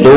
2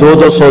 200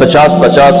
50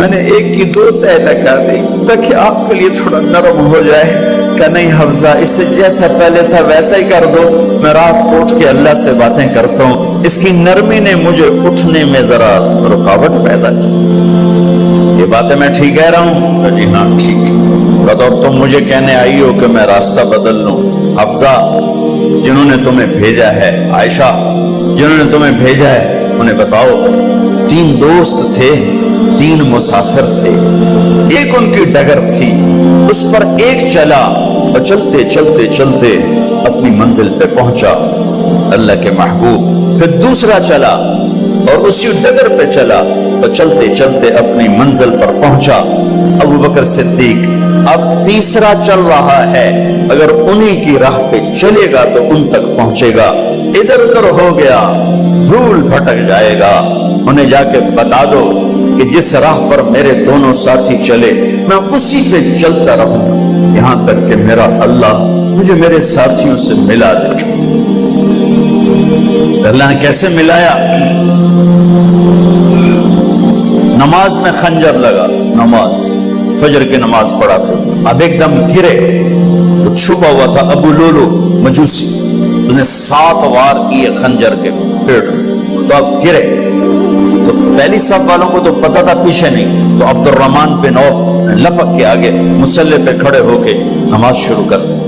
میں نے ایک کی دو تہ لگا دی تاکہ آپ کے لیے تھوڑا نرم ہو جائے کہ نہیں حفظہ اس سے جیسا پہلے تھا ویسا ہی کر دو، میں رات کو اٹھ کے اللہ سے باتیں کرتا ہوں، اس کی نرمی نے مجھے اٹھنے میں ذرا رکاوٹ پیدا کی۔ یہ باتیں میں ٹھیک کہہ رہا ہوں؟ جی ہاں ٹھیک۔ بتاؤ تم مجھے کہنے آئی ہو کہ میں راستہ بدل لوں؟ حفظہ جنہوں نے تمہیں بھیجا ہے، عائشہ جنہوں نے تمہیں بھیجا ہے، انہیں بتاؤ 3 دوست تھے، 3 مسافر تھے، ایک ان کی ڈگر تھی، اس پر ایک چلا اور چلتے چلتے چلتے اپنی منزل پہ پہنچا اللہ کے محبوب، پھر دوسرا چلا اور اسی ڈگر پہ چلا اور چلتے چلتے اپنی منزل پر پہنچا ابو بکر صدیق، اب تیسرا چل رہا ہے، اگر انہی کی راہ پہ چلے گا تو ان تک پہنچے گا، ادھر ادھر ہو گیا دھول بھٹک جائے گا، انہیں جا کے بتا دو کہ جس راہ پر میرے دونوں ساتھی چلے میں اسی پہ چلتا رہوں یہاں تک کہ میرا اللہ مجھے میرے ساتھیوں سے ملا دے۔ اللہ نے کیسے ملایا؟ نماز میں خنجر لگا، نماز فجر کی نماز پڑھا تھا، اب ایک دم گرے، وہ چھپا ہوا تھا ابو لولو مجوسی، اس نے 7 وار کیے خنجر کے پیڑ، تو اب گرے، تو پہلی صف والوں کو تو پتہ تھا پیچھے نہیں، تو عبد الرحمن بن عوف لپک کے آگے مصلی پہ کھڑے ہو کے نماز شروع کر دی،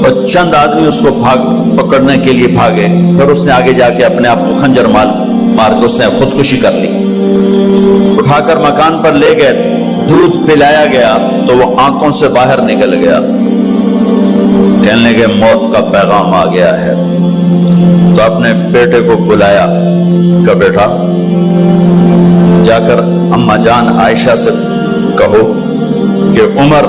اور چند آدمی اس کو پکڑنے کے لیے بھاگے، پھر اس نے آگے جا کے اپنے آپ کو خنجر مار کے اس نے خودکشی کر لی، اٹھا کر مکان پر لے گئے، دودھ پلایا گیا تو وہ آنکھوں سے باہر نکل گیا، کہنے لگے موت کا پیغام آ گیا ہے، تو اپنے بیٹے کو بلایا کہ بیٹا جا کر اماں جان عائشہ سے کہو کہ عمر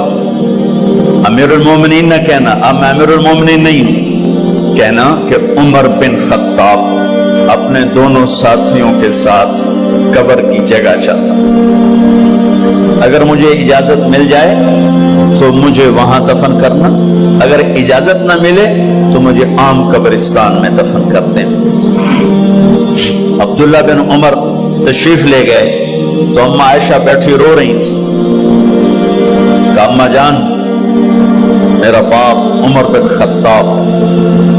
امیر المومنین نہ کہنا، اب میں امیر المومنین نہیں ہوں، کہنا کہ عمر بن خطاب اپنے دونوں ساتھیوں کے ساتھ قبر کی جگہ چاہتا، اگر مجھے اجازت مل جائے تو مجھے وہاں دفن کرنا، اگر اجازت نہ ملے تو مجھے عام قبرستان میں دفن کر دیں۔ عبداللہ بن عمر تشریف لے گئے تو اماں عائشہ بیٹھی رو رہی تھی، کہ اماں جان میرا باپ عمر بن خطاب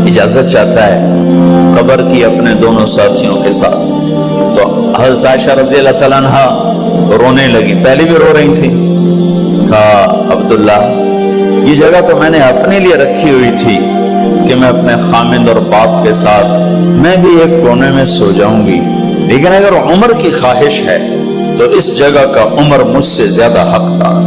اجازت چاہتا ہے قبر کی اپنے دونوں ساتھیوں کے ساتھ، تو حضرت عائشہ رضی اللہ تعالیٰ عنہ رونے لگی، پہلے بھی رو رہی تھی، کہا عبداللہ یہ جگہ تو میں نے اپنے لیے رکھی ہوئی تھی کہ میں اپنے خامند اور باپ کے ساتھ میں بھی ایک کونے میں سو جاؤں گی، لیکن اگر عمر کی خواہش ہے تو اس جگہ کا عمر مجھ سے زیادہ حقدار۔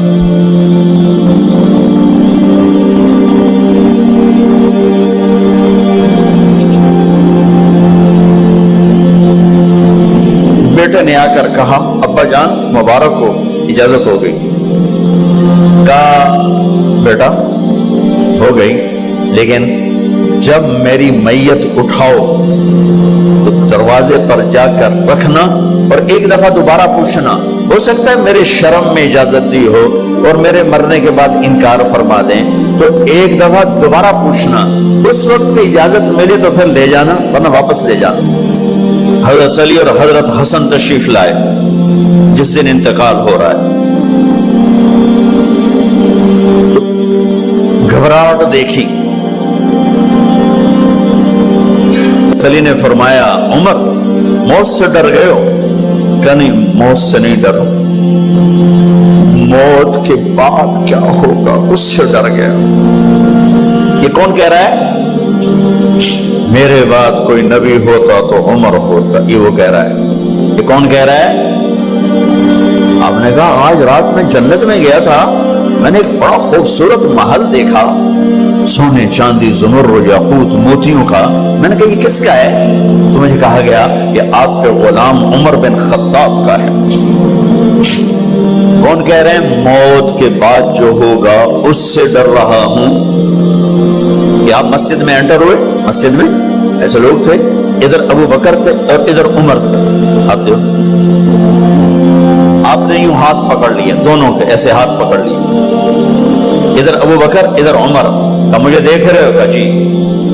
بیٹے نے آ کر کہا ابا جان مبارک ہو، اجازت ہو گئی، کہا بیٹا ہو گئی، لیکن جب میری میت اٹھاؤ تو دروازے پر جا کر رکھنا اور ایک دفعہ دوبارہ پوچھنا، ہو سکتا ہے میرے شرم میں اجازت دی ہو اور میرے مرنے کے بعد انکار فرما دیں، تو ایک دفعہ دوبارہ پوچھنا، اس وقت پہ اجازت ملے تو پھر لے جانا ورنہ واپس لے جانا۔ حضرت علی اور حضرت حسن تشریف لائے جس دن انتقال ہو رہا ہے، گھبراہٹ دیکھی، علی نے فرمایا عمر موت سے ڈر گئے ہو؟ کہ نہیں موت سے نہیں ڈرو، موت کے بعد کیا ہوگا اس سے ڈر گیا۔ یہ کون کہہ رہا ہے؟ میرے بعد کوئی نبی ہوتا تو عمر ہوتا، یہ وہ کہہ رہا ہے۔ یہ کون کہہ رہا ہے؟ آپ نے کہا آج رات میں جنت میں گیا تھا، میں نے ایک بڑا خوبصورت محل دیکھا، سونے چاندی زمرد یاقوت موتیوں کا، میں نے کہا یہ کس کا ہے؟ تو مجھے کہا گیا کہ آپ کے غلام عمر بن خطاب کا ہے۔ کون کہہ رہے ہیں؟ موت کے بعد جو ہوگا اس سے ڈر رہا ہوں۔ کہ آپ مسجد میں انٹر ہوئے، مسجد میں ایسے لوگ تھے، ادھر ابو بکر تھے اور ادھر عمر تھے، آپ نے یوں ہاتھ پکڑ لیا، دونوں کے ایسے ہاتھ پکڑ لیے، ادھر ابو بکر ادھر عمر، کہ مجھے دیکھ رہے ہو؟ کہ جی،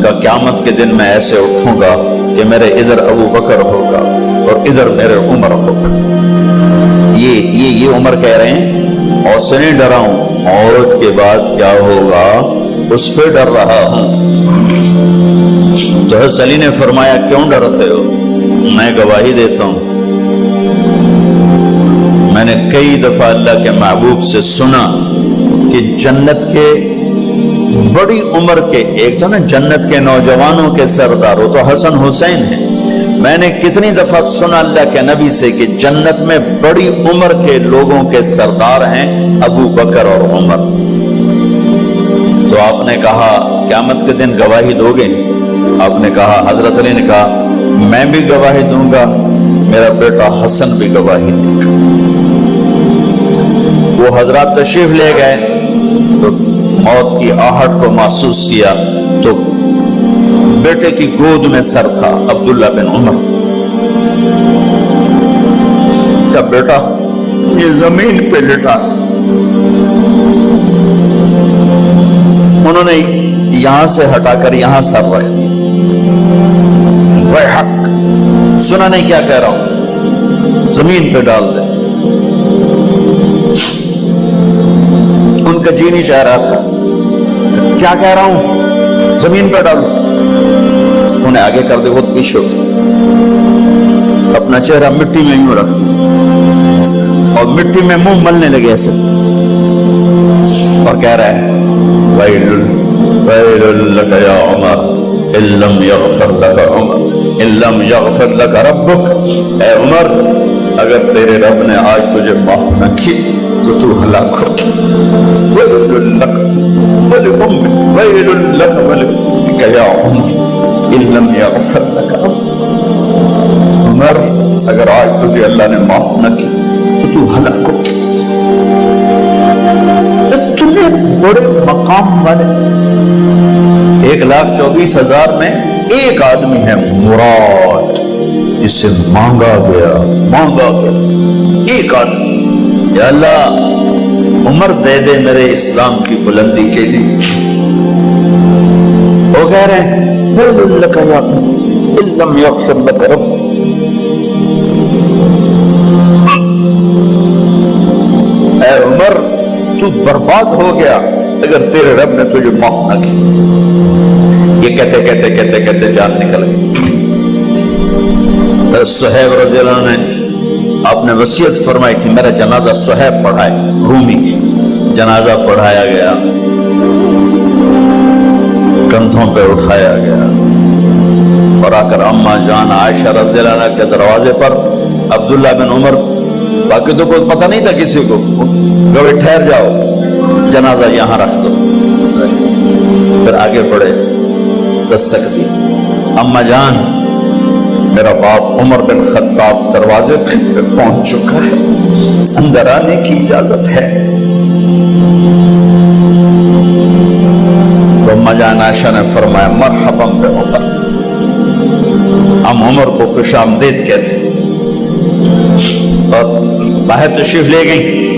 کہ قیامت کے دن میں ایسے اٹھوں گا کہ میرے ادھر ابو بکر ہوگا اور ادھر میرے عمر ہوگا۔ یہ عمر کہہ رہے ہیں اور سے نہیں ڈرا ہوں، موت کے بعد کیا ہوگا اس پہ ڈر رہا ہوں۔ تو حضرت علی نے فرمایا کیوں ڈرتے ہو؟ میں گواہی دیتا ہوں، میں نے کئی دفعہ اللہ کے محبوب سے سنا کہ جنت کے بڑی عمر کے، ایک تو نا جنت کے نوجوانوں کے سردار، وہ تو حسن حسین ہیں، میں نے کتنی دفعہ سنا اللہ کے نبی سے کہ جنت میں بڑی عمر کے لوگوں کے سردار ہیں ابو بکر اور عمر۔ تو آپ نے کہا قیامت کے دن گواہی دو گے؟ آپ نے کہا، حضرت علی نے کہا میں بھی گواہی دوں گا، میرا بیٹا حسن بھی گواہی دے گا۔ وہ حضرات تشریف لے گئے تو موت کی آہٹ کو محسوس کیا تو بیٹے کی گود میں سر تھا عبداللہ بن عمر کا بیٹا، یہ زمین پہ لٹا تھا۔ انہوں نے یہاں سے ہٹا کر یہاں سر رکھ دیا۔ وہ حق سنا نہیں کیا کہہ رہا ہوں، زمین پہ ڈال دے۔ ان کا جی نہیں چاہ رہا تھا، کیا کہہ رہا ہوں، زمین پہ ڈالو۔ انہیں آگے کر دے، خود پیچھے اپنا چہرہ مٹی میں یوں رکھ اور مٹی میں منہ ملنے لگے ایسے، اور کہہ رہا ہے ویل لک یا عمر ان لم یغفر لک عمر ان لم یغفر لک ربک، اے عمر اگر تیرے رب نے آج تجھے معاف نہ کی تو تو ہلاک ہو۔ ویل لک ولأمک ویل لک ولأمک یا عمر ان لم یغفر لک ربک، عمر اگر آج تجھے اللہ نے معاف نہ کی تو تو ہلاک ہو۔ اتنے بڑے مقام والے 1,24,000 میں ایک آدمی ہے مراد، جس سے مانگا گیا ایک آدمی، یا اللہ عمر دے دے میرے اسلام کی بلندی کے لیے۔ وہ کہہ رہے ہیں ویل لک یا عمر ان لم یغفر لک رب، اے عمر تو برباد ہو گیا اگر تیرے رب نے تجھے معاف نہ کی۔ یہ کہتے جان نکل گئی۔ صہیب رضی اللہ عنہ نے آپ نے وصیت فرمائی تھی میرا جنازہ صہیب پڑھائے، رومی جنازہ پڑھایا گیا، کندھوں پہ اٹھایا گیا، اور آ کر اما جان عائشہ رضی اللہ عنہ کے دروازے پر عبداللہ بن عمر، باقی تو کوئی پتہ نہیں تھا کسی کو، کہ ٹھہر جاؤ جنازہ یہاں رکھ دو۔ پھر آگے بڑھے، دستک دی، اما جان میرا باپ عمر بن خطاب دروازے پہ پہنچ چکا ہے، اندر آنے کی اجازت ہے۔ تو اما جان عائشہ نے فرمایا مرحبا بعمر، ہم عمر کو خوش آمدید کہتے، اور باہر تشریف لے گئی۔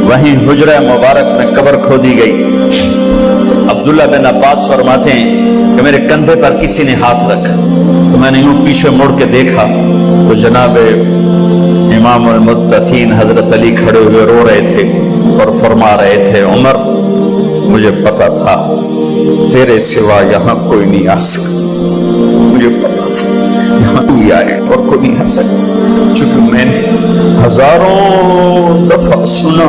وہیں حجرہ مبارک میں قبر کھودی گئی۔ عبداللہ بن عباس فرماتے ہیں کہ میرے کندھے پر کسی نے ہاتھ رکھا تو میں نے یوں پیچھے مڑ کے دیکھا تو جناب امام المتقین حضرت علی کھڑے ہوئے رو رہے تھے اور فرما رہے تھے عمر مجھے پتا تھا تیرے سوا یہاں کوئی نہیں آ سکتا، مجھے پتا تھا یہاں تو ہی آئے اور کوئی نہیں آ سکتا، چونکہ میں نے ہزاروں دفعہ سنا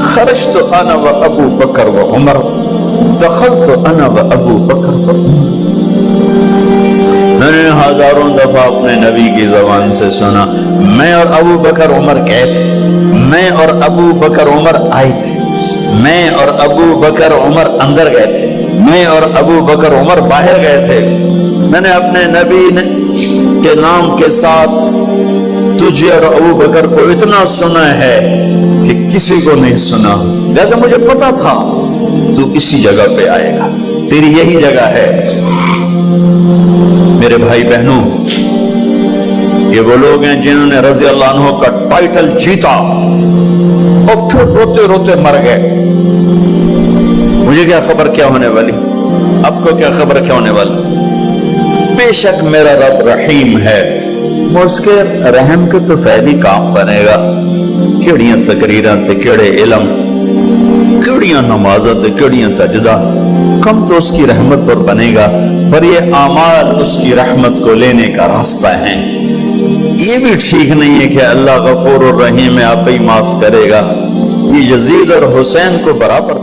خرجت انا و ابو بکر و عمر دخلت انا و ابو بکر و عمر، میں نے ہزاروں دفعہ اپنے نبی کی زبان سے سنا میں اور ابو بکر عمر گئے تھے، میں اور ابو بکر عمر آئے تھے، میں اور ابو بکر عمر اندر گئے تھے، میں اور ابو بکر عمر باہر گئے تھے، میں نے اپنے نبی کے نام کے ساتھ تجھے اور ابو بکر کو اتنا سنا ہے کہ کسی کو نہیں سنا، لہذا مجھے پتا تھا تو اسی جگہ پہ آئے گا، تیری یہی جگہ ہے۔ میرے بھائی بہنوں، یہ وہ لوگ ہیں جنہوں نے رضی اللہ عنہ کا ٹائٹل جیتا اور پھر روتے روتے مر گئے۔ مجھے کیا خبر کیا ہونے والی، آپ کو کیا خبر کیا ہونے والی؟ بے شک میرا رب رحیم ہے، وہ اس کے رحم کے تو فیدی کام بنے گا. کیڑیاں تقریراں تے کیڑے علم، کیڑیاں نمازاں تے کیڑیاں سجدہ، کم تو اس کی رحمت پر بنے گا. پر یہ اعمال اس کی رحمت کو لینے کا راستہ ہیں. یہ بھی ٹھیک نہیں ہے کہ اللہ غفور الرحیم ہے، آپ ہی معاف کرے گا. یہ یزید اور حسین کو برابر